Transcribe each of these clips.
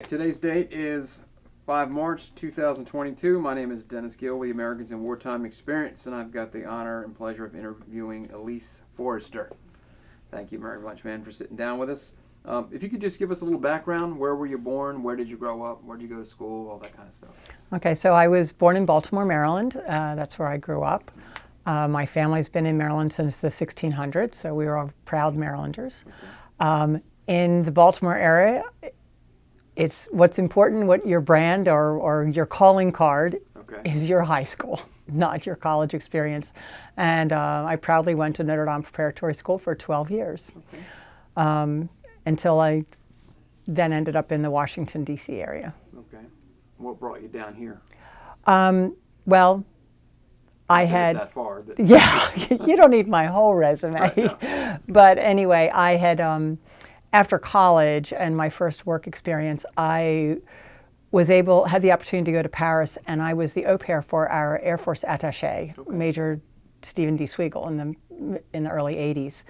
Today's date is 5 March 2022. My name is Dennis Gill with the Americans in Wartime Experience, and I've got the honor and pleasure of interviewing Elise Forrester. Thank you very much, man, for sitting down with us. If you could just give us a little background, where were you born, where did you grow up, where did you go to school, all that kind of stuff. Okay, so I was born in Baltimore, Maryland. That's where I grew up. My family's been in Maryland since the 1600s, so we were all proud Marylanders. Okay. In the Baltimore area, it's what's important, what your brand or your calling card is your high school, not your college experience. And I proudly went to Notre Dame Preparatory School for 12 years. Okay. Until I then ended up in the Washington, D.C. area. Okay. What brought you down here? Well, I had... that far, but... Yeah, you don't need my whole resume. No. But anyway, I had, after college and my first work experience, I had the opportunity to go to Paris, and I was the au pair for our Air Force attaché, Major Stephen D. Sweigel, in the early 80s.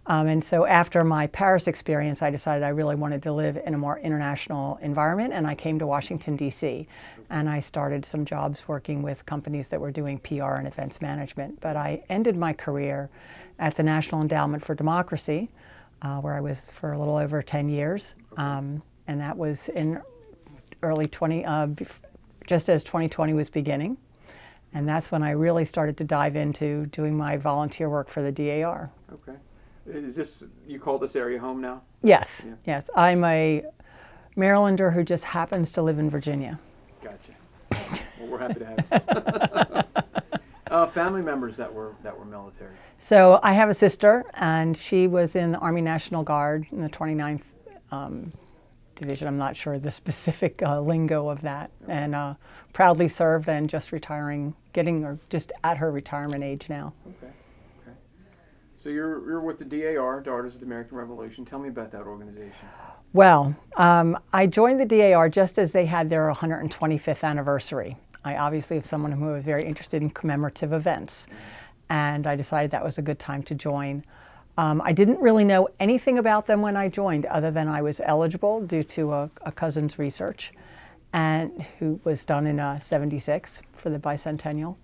And so after my Paris experience, I decided I really wanted to live in a more international environment, and I came to Washington, D.C., and I started some jobs working with companies that were doing PR and events management. But I ended my career at the National Endowment for Democracy, where I was for a little over 10 years, and that was in just as 2020 was beginning. And that's when I really started to dive into doing my volunteer work for the DAR. Okay. You call this area home now? Yes, yeah. Yes. I'm a Marylander who just happens to live in Virginia. Gotcha. Well, we're happy to have you. Family members that were military. So I have a sister, and she was in the Army National Guard in the 29th Division. I'm not sure the specific lingo of that. Okay. And proudly served and just retiring, just at her retirement age now. Okay. So you're with the DAR, Daughters of the American Revolution. Tell me about that organization. Well, I joined the DAR just as they had their 125th anniversary. I obviously am someone who was very interested in commemorative events, and I decided that was a good time to join. I didn't really know anything about them when I joined, other than I was eligible due to a cousin's research, and who was done in '76 for the bicentennial.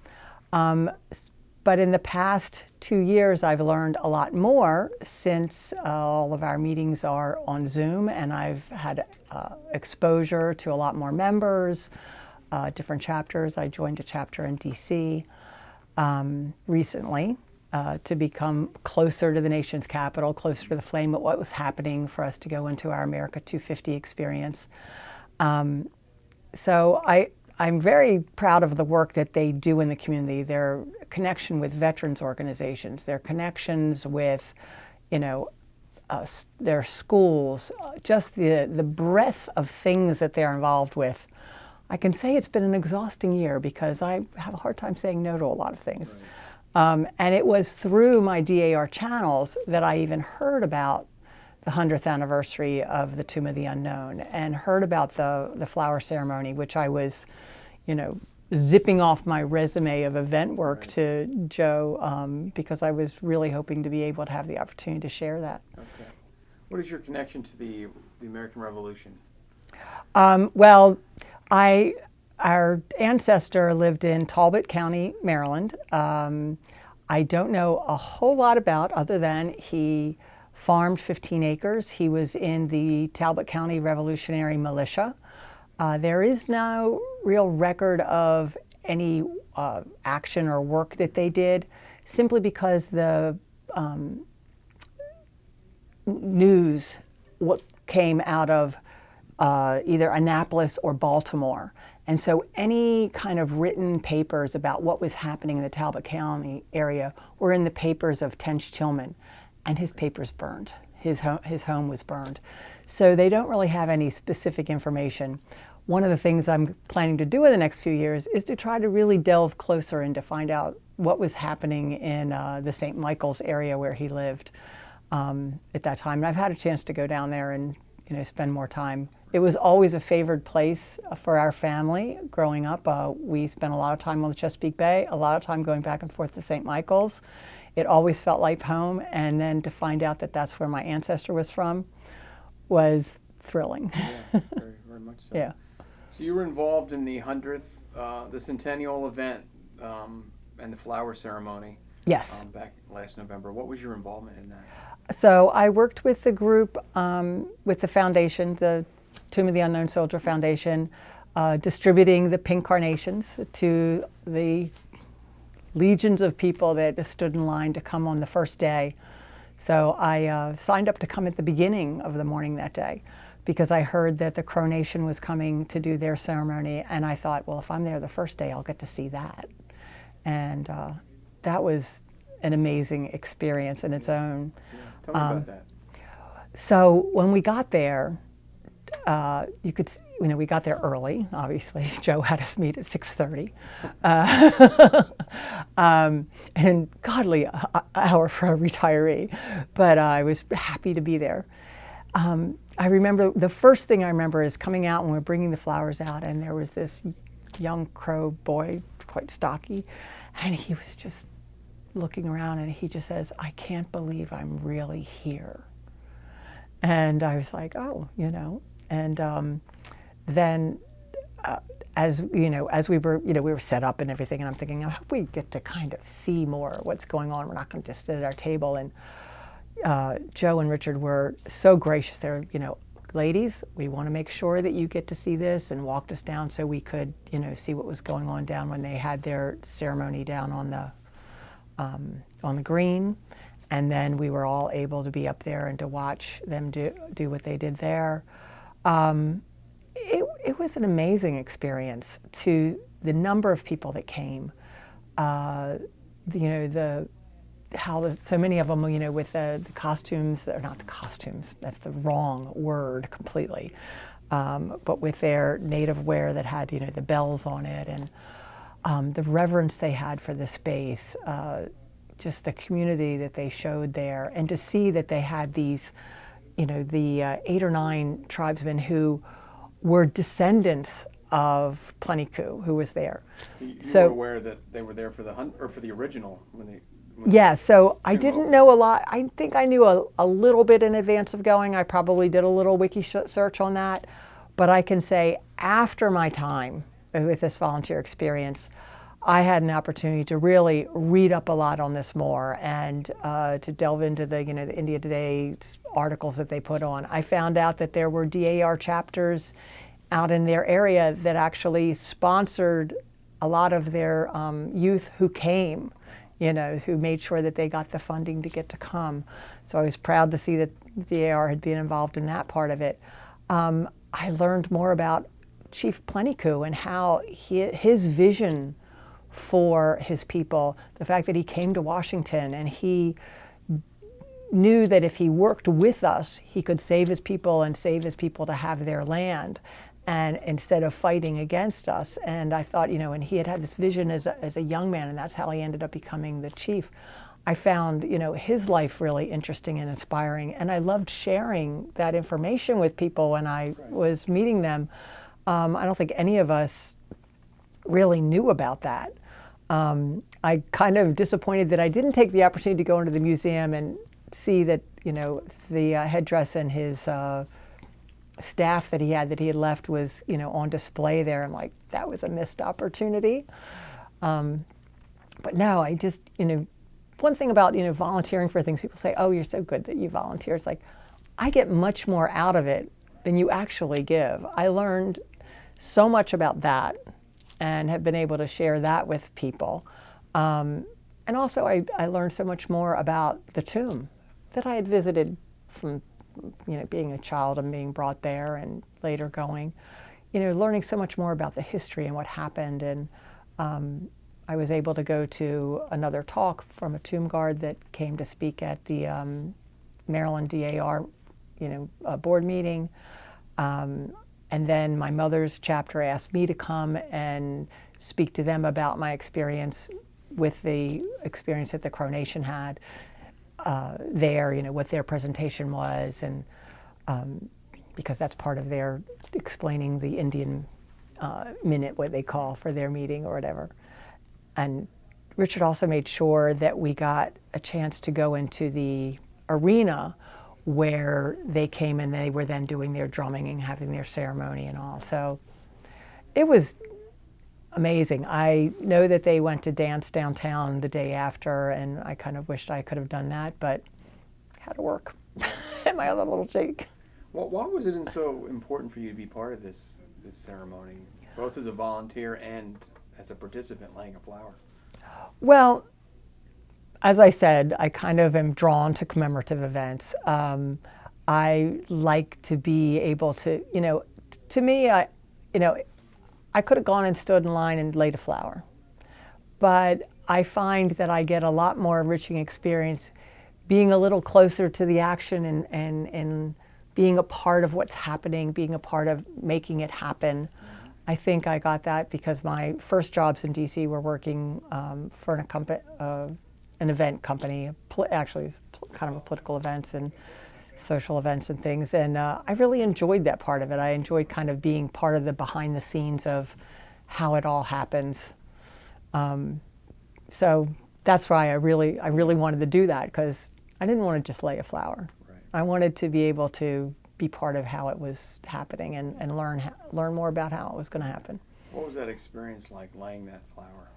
But in the past 2 years, I've learned a lot more since all of our meetings are on Zoom, and I've had exposure to a lot more members, different chapters. I joined a chapter in DC recently to become closer to the nation's capital, closer to the flame of what was happening for us to go into our America 250 experience. So I'm very proud of the work that they do in the community, their connection with veterans organizations, their connections with, their schools, just the breadth of things that they're involved with. I can say it's been an exhausting year because I have a hard time saying no to a lot of things. Right. And it was through my DAR channels that I even heard about the 100th anniversary of the Tomb of the Unknown, and heard about the flower ceremony, which I was, zipping off my resume of event work to Joe, because I was really hoping to be able to have the opportunity to share that. Okay. What is your connection to the American Revolution? Well, our ancestor lived in Talbot County, Maryland. I don't know a whole lot about, other than he farmed 15 acres. He was in the Talbot County Revolutionary Militia. There is no real record of any action or work that they did, simply because the news came out of either Annapolis or Baltimore. And so any kind of written papers about what was happening in the Talbot County area were in the papers of Tench Tillman, and his papers burned. His home was burned. So they don't really have any specific information. One of the things I'm planning to do in the next few years is to try to really delve closer and to find out what was happening in the St. Michael's area where he lived at that time. And I've had a chance to go down there and spend more time. It was always a favored place for our family growing up. We spent a lot of time on the Chesapeake Bay, a lot of time going back and forth to St. Michael's. It always felt like home, and then to find out that that's where my ancestor was from was thrilling. Yeah, very, very much much so. Yeah. So you were involved in the 100th, the centennial event, and the flower ceremony. Yes. Back last November. What was your involvement in that? So I worked with the group, with the foundation, the Tomb of the Unknown Soldier Foundation, distributing the pink carnations to the legions of people that stood in line to come on the first day. So I signed up to come at the beginning of the morning that day because I heard that the coronation was coming to do their ceremony, and I thought, well, if I'm there the first day, I'll get to see that. And that was an amazing experience in its own. Yeah. Tell me about that. So when we got there, we got there early. Obviously, Joe had us meet at 6:30, and godly hour for a retiree. But I was happy to be there. I remember the first thing I remember is coming out when we were bringing the flowers out, and there was this young Crow boy, quite stocky, and he was just looking around, and he just says, "I can't believe I'm really here." And I was like, oh, and then as we were set up and everything, and I'm thinking, I hope we get to kind of see more what's going on. We're not going to just sit at our table. And Joe and Richard were so gracious. They're, ladies, we want to make sure that you get to see this, and walked us down so we could, see what was going on down when they had their ceremony down on the green. And then we were all able to be up there and to watch them do what they did there. It was an amazing experience to the number of people that came. So many of them, with the costumes, or not the costumes, that's the wrong word completely, but with their native wear that had, the bells on it, and the reverence they had for the space, just the community that they showed there, and to see that they had these, the 8 or 9 tribesmen who were descendants of Plenty-Coup, who was there. You were aware that they were there for the hunt, or for the original when they? Yeah, so I didn't know a lot. I think I knew a little bit in advance of going. I probably did a little wiki search on that. But I can say after my time with this volunteer experience, I had an opportunity to really read up a lot on this more, and to delve into the India Today articles that they put on. I found out that there were DAR chapters out in their area that actually sponsored a lot of their youth who came, who made sure that they got the funding to get to come. So I was proud to see that DAR had been involved in that part of it. I learned more about Chief Plenty-Coup and how his vision for his people, the fact that he came to Washington and he knew that if he worked with us, he could save his people and save his people to have their land, and instead of fighting against us. And I thought, and he had this vision as a young man, and that's how he ended up becoming the chief. I found, his life really interesting and inspiring, and I loved sharing that information with people when I was meeting them. I don't think any of us really knew about that. I kind of disappointed that I didn't take the opportunity to go into the museum and see that, the headdress and his staff that he had left was, on display there. I'm like, that was a missed opportunity. But no, I just, one thing about, volunteering for things, people say, oh, you're so good that you volunteer. It's like, I get much more out of it than you actually give. I learned so much about that and have been able to share that with people. And also I learned so much more about the tomb that I had visited from, being a child and being brought there and later going, learning so much more about the history and what happened. And I was able to go to another talk from a tomb guard that came to speak at the Maryland DAR, board meeting. And then my mother's chapter asked me to come and speak to them about my experience with the experience that the Coronation had there, what their presentation was, and because that's part of their explaining the Indian minute, what they call for their meeting or whatever. And Richard also made sure that we got a chance to go into the arena where they came and they were then doing their drumming and having their ceremony and all. So it was amazing. I know that they went to dance downtown the day after, and I kind of wished I could have done that, but had to work at my other little cheek. Well, why was it so important for you to be part of this ceremony, both as a volunteer and as a participant laying a flower? Well, as I said, I kind of am drawn to commemorative events. I like to be able to, to me, I could have gone and stood in line and laid a flower. But I find that I get a lot more enriching experience being a little closer to the action and being a part of what's happening, being a part of making it happen. I think I got that because my first jobs in DC were working for an event company. Actually, it's kind of a political events and social events and things. And I really enjoyed that part of it. I enjoyed kind of being part of the behind the scenes of how it all happens. So that's why I really wanted to do that, because I didn't want to just lay a flower. Right. I wanted to be able to be part of how it was happening and learn more about how it was going to happen. What was that experience like, laying that flower?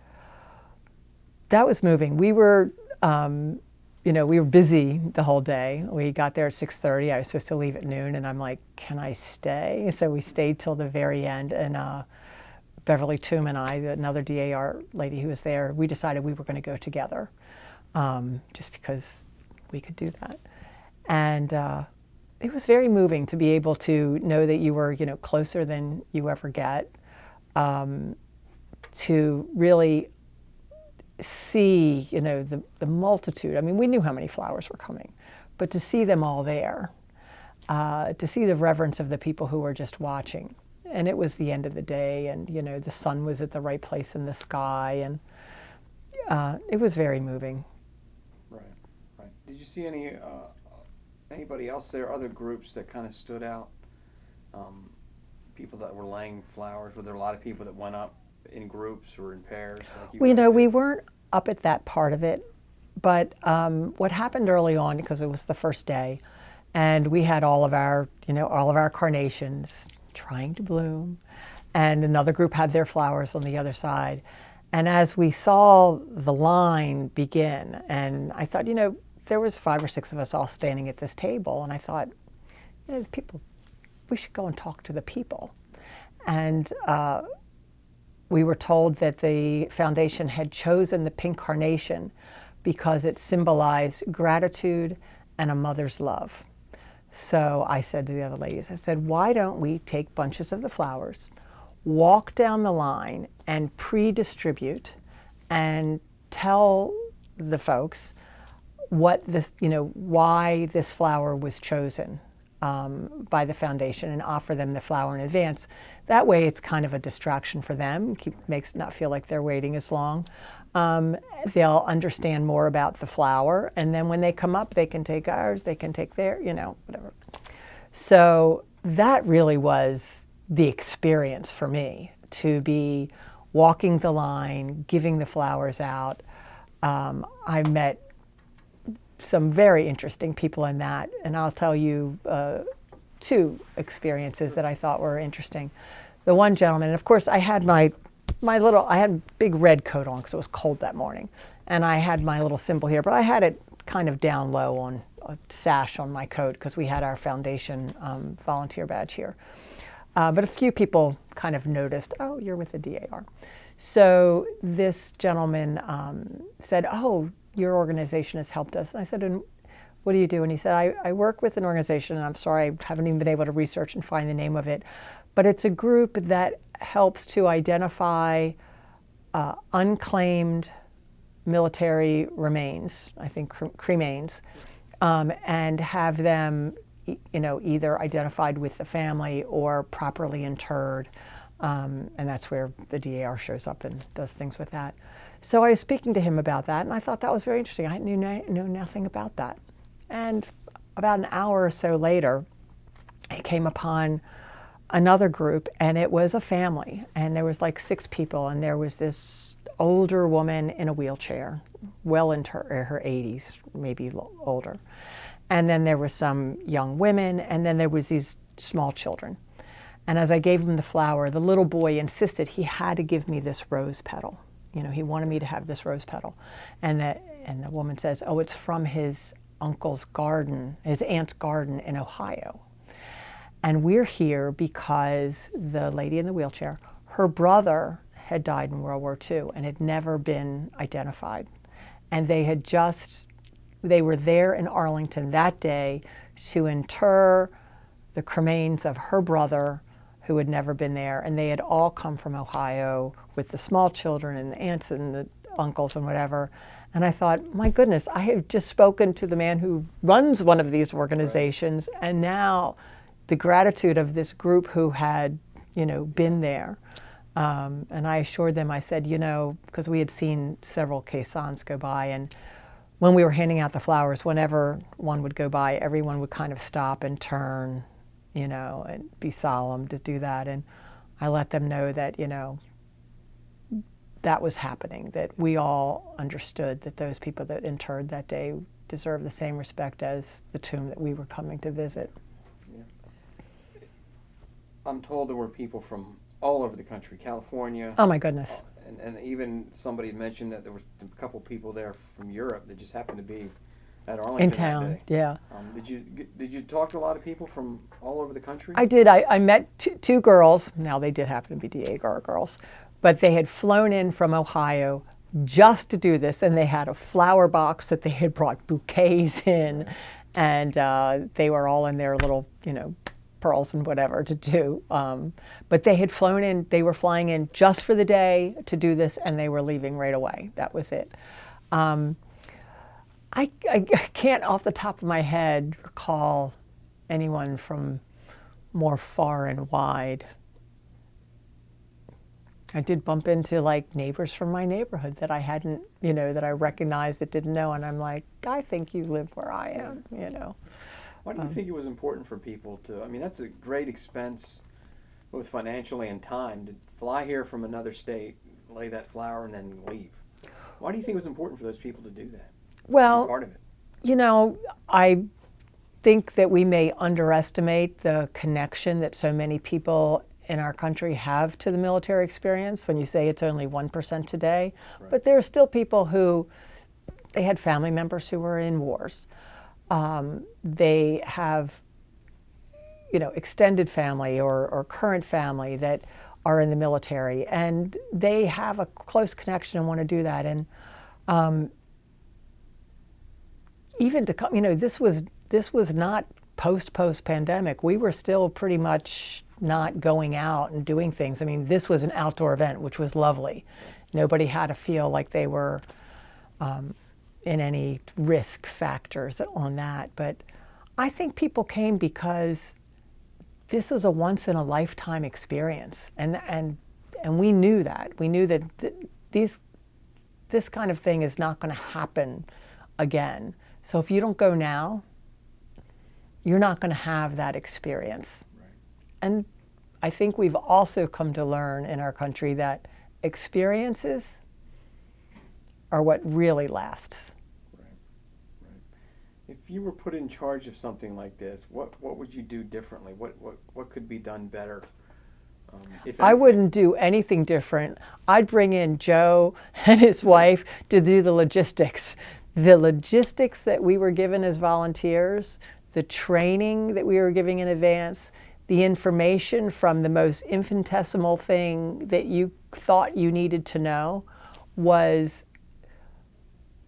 That was moving. We were, we were busy the whole day. We got there at 6:30. I was supposed to leave at noon, and I'm like, can I stay? So we stayed till the very end, and Beverly Toom and I, another DAR lady who was there, we decided we were going to go together, just because we could do that. And it was very moving to be able to know that you were, closer than you ever get, to really see, the multitude. I mean, we knew how many flowers were coming, but to see them all there, to see the reverence of the people who were just watching. And it was the end of the day, and, the sun was at the right place in the sky, and it was very moving. Right. Did you see anybody else there, other groups that kind of stood out? People that were laying flowers? Were there a lot of people that went up in groups or in pairs? Like we weren't up at that part of it, but what happened early on, because it was the first day, and we had all of our carnations trying to bloom, and another group had their flowers on the other side. And as we saw the line begin, and I thought, there was 5 or 6 of us all standing at this table, and I thought, these people, we should go and talk to the people. And we were told that the foundation had chosen the pink carnation because it symbolized gratitude and a mother's love. So I said to the other ladies, I said, why don't we take bunches of the flowers, walk down the line and pre-distribute and tell the folks what this, why this flower was chosen by the foundation, and offer them the flower in advance. That way it's kind of a distraction for them, makes it not feel like they're waiting as long. They'll understand more about the flower, and then when they come up, they can take ours, they can take their, whatever. So that really was the experience for me, to be walking the line, giving the flowers out. I met some very interesting people in that, and I'll tell you 2 experiences that I thought were interesting. The one gentleman, and of course I had I had a big red coat on because it was cold that morning, and I had my little symbol here, but I had it kind of down low on a sash on my coat because we had our foundation volunteer badge here. But a few people kind of noticed, oh, you're with the DAR. So this gentleman said, oh, your organization has helped us. And I said, and what do you do? And he said, I work with an organization, and I'm sorry, I haven't even been able to research and find the name of it, but it's a group that helps to identify unclaimed military remains, I think cremains, and have them, either identified with the family or properly interred. And that's where the DAR shows up and does things with that. So I was speaking to him about that, and I thought that was very interesting. I knew nothing about that. And about an hour or so later, I came upon another group, and it was a family, and there was like 6 people, and there was this older woman in a wheelchair, well into her 80s, maybe older. and then there were some young women, and then there was these small children. And as I gave him the flower, the little boy insisted he had to give me this rose petal. You know, he wanted me to have this rose petal. And the woman says, oh, it's from his uncle's garden, his aunt's garden in Ohio. And we're here because the lady in the wheelchair, her brother had died in World War II and had never been identified. And they were there in Arlington that day to inter the cremains of her brother who had never been there. And they had all come from Ohio with the small children and the aunts and the uncles and whatever. And I thought, my goodness, I have just spoken to the man who runs one of these organizations, right. And now the gratitude of this group who had, been there. And I assured them, I said, because we had seen several caissons go by, and when we were handing out the flowers, whenever one would go by, everyone would kind of stop and turn, and be solemn to do that. And I let them know that, that was happening, that we all understood that those people that interred that day deserve the same respect as the tomb that we were coming to visit. Yeah. I'm told there were people from all over the country, California. Oh my goodness. And even somebody mentioned that there was a couple people there from Europe that just happened to be at Arlington in town, that day. Yeah. Did you talk to a lot of people from all over the country? I did. I met two girls. Now they did happen to be Diego girls, but they had flown in from Ohio just to do this, and they had a flower box that they had brought bouquets in, and they were all in their little, pearls and whatever to do. But they had flown in. They were flying in just for the day to do this, and they were leaving right away. That was it. I can't off the top of my head recall anyone from more far and wide. I did bump into neighbors from my neighborhood that I hadn't, that I recognized that didn't know, and I'm like, I think you live where I am, Why do you think it was important for people to, that's a great expense, both financially and time, to fly here from another state, lay that flower, and then leave? Why do you think it was important for those people to do that? Well, Part of it. I think that we may underestimate the connection that so many people in our country have to the military experience when you say it's only 1% today. Right. But there are still people who, they had family members who were in wars. They have, extended family or current family that are in the military, and they have a close connection and want to do that. And even to come, this was not post pandemic. We were still pretty much not going out and doing things. This was an outdoor event, which was lovely. Nobody had to feel like they were in any risk factors on that. But I think people came because this was a once in a lifetime experience, and we knew that. We knew that this kind of thing is not going to happen again. So if you don't go now, you're not going to have that experience. Right. And I think we've also come to learn in our country that experiences are what really lasts. Right. Right. If you were put in charge of something like this, what would you do differently? What could be done better? I wouldn't do anything different. I'd bring in Joe and his wife to do the logistics. The logistics that we were given as volunteers, the training that we were giving in advance, the information from the most infinitesimal thing that you thought you needed to know was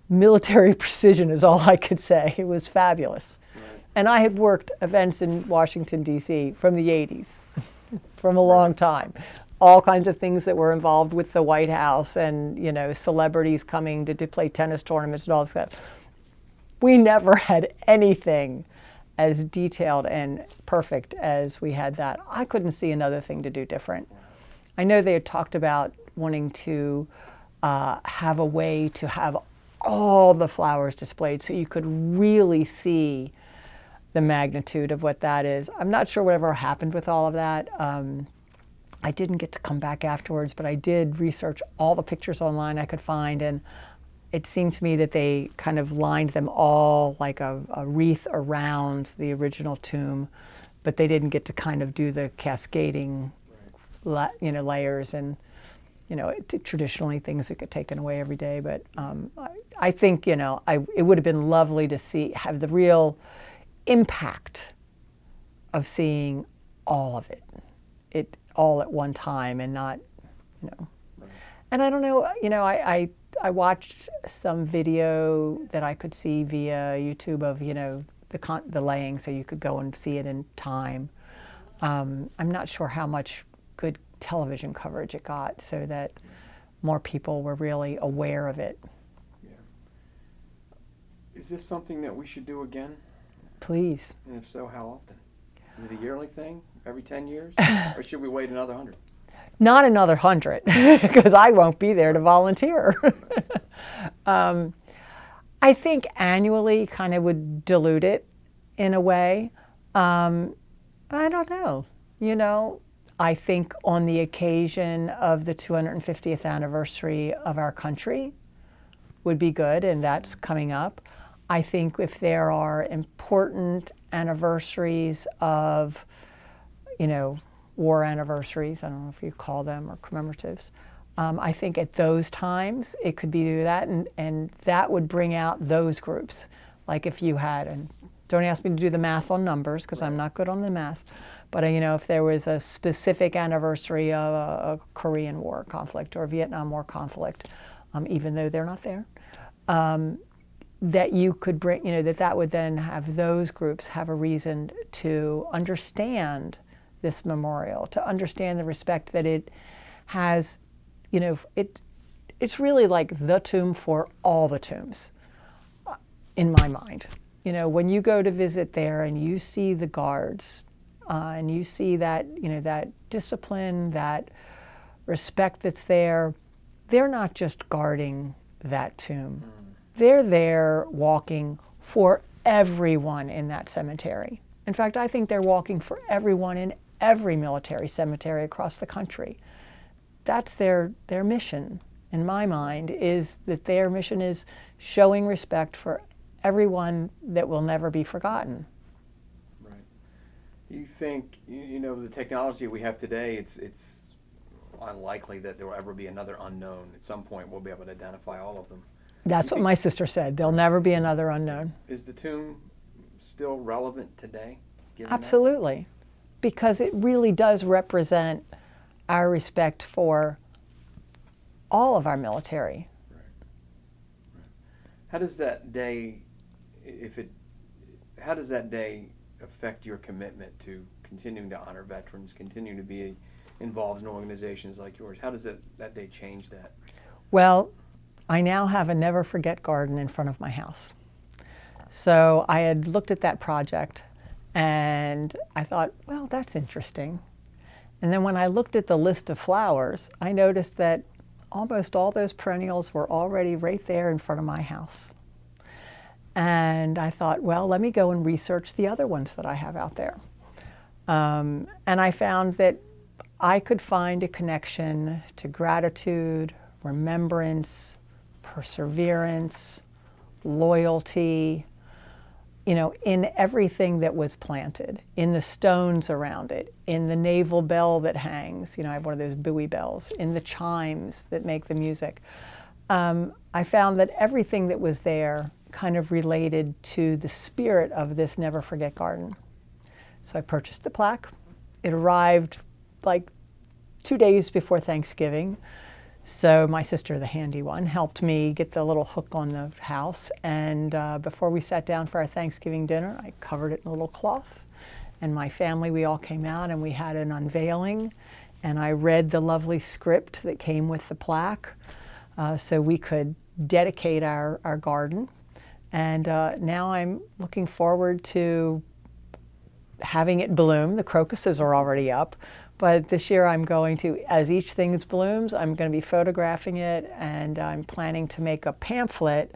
military precision, is all I could say. It was fabulous. Right. And I had worked events in Washington, D.C. from the 80s, from a long time. All kinds of things that were involved with the White House and, celebrities coming to play tennis tournaments and all this stuff. We never had anything as detailed and perfect as we had that. I couldn't see another thing to do different. I know they had talked about wanting to have a way to have all the flowers displayed so you could really see the magnitude of what that is. I'm not sure whatever happened with all of that. I didn't get to come back afterwards, but I did research all the pictures online I could find, and it seemed to me that they kind of lined them all like a wreath around the original tomb, but they didn't get to kind of do the cascading, layers. And traditionally things that get taken away every day. But I think it would have been lovely to have the real impact of seeing all of it all at one time, and not. Right. And I don't know, I watched some video that I could see via YouTube of, the laying, so you could go and see it in time. I'm not sure how much good television coverage it got, so that more people were really aware of it. Yeah. Is this something that we should do again? Please. And if so, how often? Is it a yearly thing? Every 10 years? Or should we wait another 100? Not another 100, because I won't be there to volunteer. I think annually kind of would dilute it in a way. I don't know. I think on the occasion of the 250th anniversary of our country would be good, and that's coming up. I think if there are important anniversaries of, war anniversaries, I don't know if you call them, or commemoratives, I think at those times it could be do that, and that would bring out those groups. Like if you had, and don't ask me to do the math on numbers because I'm not good on the math, but if there was a specific anniversary of a Korean War conflict or a Vietnam War conflict, even though they're not there, that you could bring, that would then have those groups have a reason to understand this memorial, to understand the respect that it has. It's really like the tomb for all the tombs, in my mind. When you go to visit there and you see the guards, and you see that, that discipline, that respect that's there, they're not just guarding that tomb. They're there walking for everyone in that cemetery. In fact, I think they're walking for everyone in every military cemetery across the country. That's their mission, in my mind, is that their mission is showing respect for everyone that will never be forgotten. Right. You think, the technology we have today, it's unlikely that there will ever be another unknown. At some point, we'll be able to identify all of them. That's what my sister said. There'll never be another unknown. Is the tomb still relevant today? Absolutely. Because it really does represent our respect for all of our military. Right. How does that day, affect your commitment to continuing to honor veterans, continuing to be involved in organizations like yours? How does that day change that? Well, I now have a never forget garden in front of my house. So I had looked at that project and I thought, well, that's interesting. And then when I looked at the list of flowers, I noticed that almost all those perennials were already right there in front of my house. And I thought, well, let me go and research the other ones that I have out there. And I found that I could find a connection to gratitude, remembrance, perseverance, loyalty, in everything that was planted, in the stones around it, in the naval bell that hangs, I have one of those buoy bells, in the chimes that make the music. I found that everything that was there kind of related to the spirit of this Never Forget Garden. So I purchased the plaque. It arrived like 2 days before Thanksgiving. So my sister, the handy one, helped me get the little hook on the house. And before we sat down for our Thanksgiving dinner, I covered it in a little cloth. And my family, we all came out and we had an unveiling. And I read the lovely script that came with the plaque so we could dedicate our garden. And now I'm looking forward to having it bloom. The crocuses are already up. But this year I'm going to, as each thing blooms, I'm going to be photographing it, and I'm planning to make a pamphlet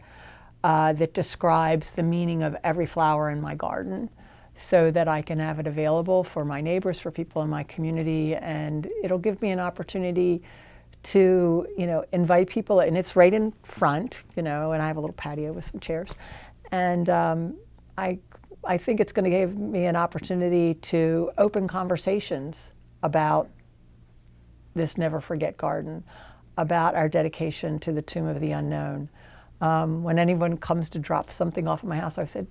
that describes the meaning of every flower in my garden so that I can have it available for my neighbors, for people in my community, and it'll give me an opportunity to, invite people, and it's right in front, and I have a little patio with some chairs. And I think it's going to give me an opportunity to open conversations about this Never Forget Garden, about our dedication to the Tomb of the Unknown. When anyone comes to drop something off at my house, I've said,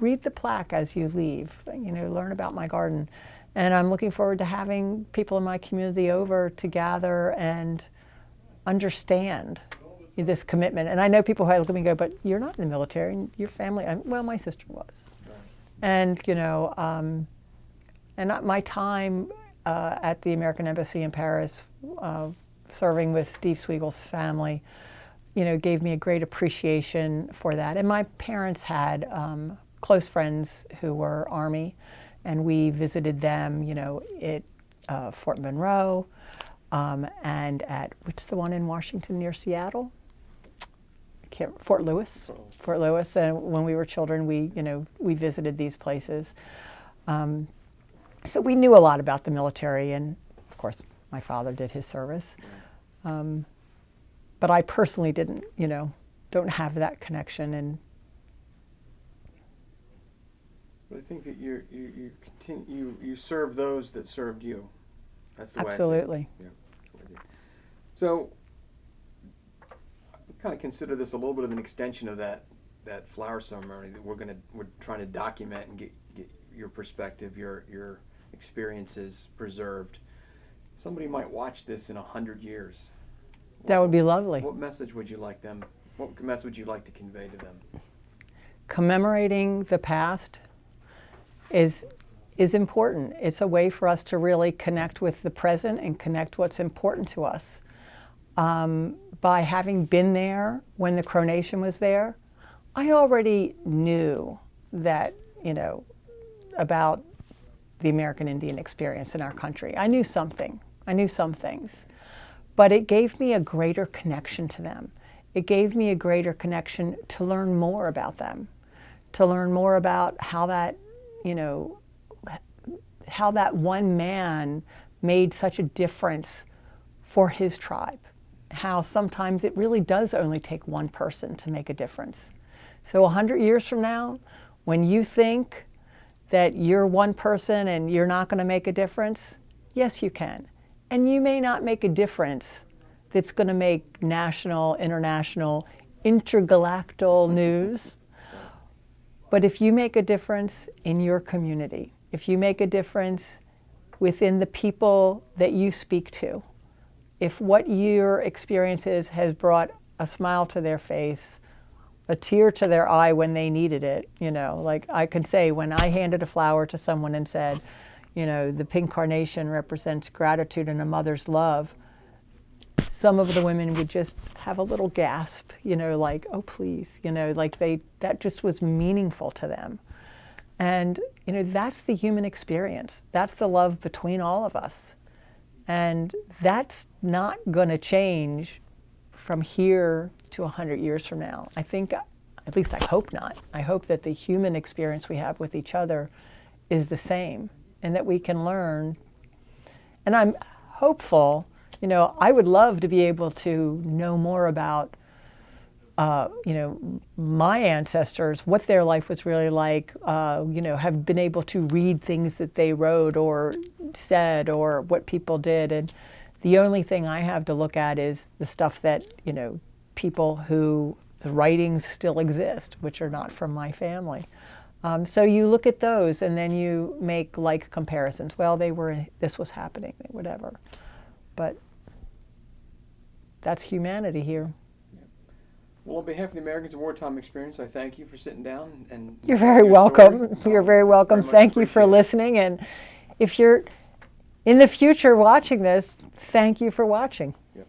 read the plaque as you leave, learn about my garden. And I'm looking forward to having people in my community over to gather and understand this commitment. And I know people who look at me and go, but you're not in the military, and your family, well, my sister was. And, my time at the American Embassy in Paris, serving with Steve Swiegel's family, gave me a great appreciation for that. And my parents had close friends who were Army, and we visited them, at Fort Monroe, and at, what's the one in Washington near Seattle? Fort Lewis. Fort Lewis. And when we were children, we visited these places. So we knew a lot about the military, and of course, my father did his service. But I personally didn't, don't have that connection. And I think that you serve those that served you. That's the way absolutely. I see it. Yeah. So, I kind of consider this a little bit of an extension of that flower ceremony that we're trying to document and get your perspective, your experiences preserved. Somebody might watch this in 100 years. That would be lovely. What message would you like to convey to them? Commemorating the past is important. It's a way for us to really connect with the present and connect what's important to us. By having been there when the Cronation was there, I already knew that, about the American Indian experience in our country. I knew something. I knew some things. But it gave me a greater connection to them. It gave me a greater connection to learn more about them, to learn more about how that, how that one man made such a difference for his tribe. How sometimes it really does only take one person to make a difference. So 100 years from now, when you think that you're one person and you're not going to make a difference, yes, you can. And you may not make a difference that's going to make national, international, intergalactal news. But if you make a difference in your community, if you make a difference within the people that you speak to, if what your experience is has brought a smile to their face, a tear to their eye when they needed it, like I can say when I handed a flower to someone and said, the pink carnation represents gratitude and a mother's love, some of the women would just have a little gasp, like, oh, please, like that just was meaningful to them. And, that's the human experience. That's the love between all of us. And that's not going to change from here to 100 years from now. I think, at least I hope not. I hope that the human experience we have with each other is the same and that we can learn. And I'm hopeful, I would love to be able to know more about, my ancestors, what their life was really like, have been able to read things that they wrote or said or what people did. And the only thing I have to look at is the stuff that, people who the writings still exist, which are not from my family. So you look at those and then you make like comparisons. Well, this was happening, whatever. But that's humanity here. Well, on behalf of the Americans in Wartime Experience, I thank you for sitting down and you're very welcome. You're very welcome. Thank you for listening. And if you're in the future watching this, thank you for watching. Yep.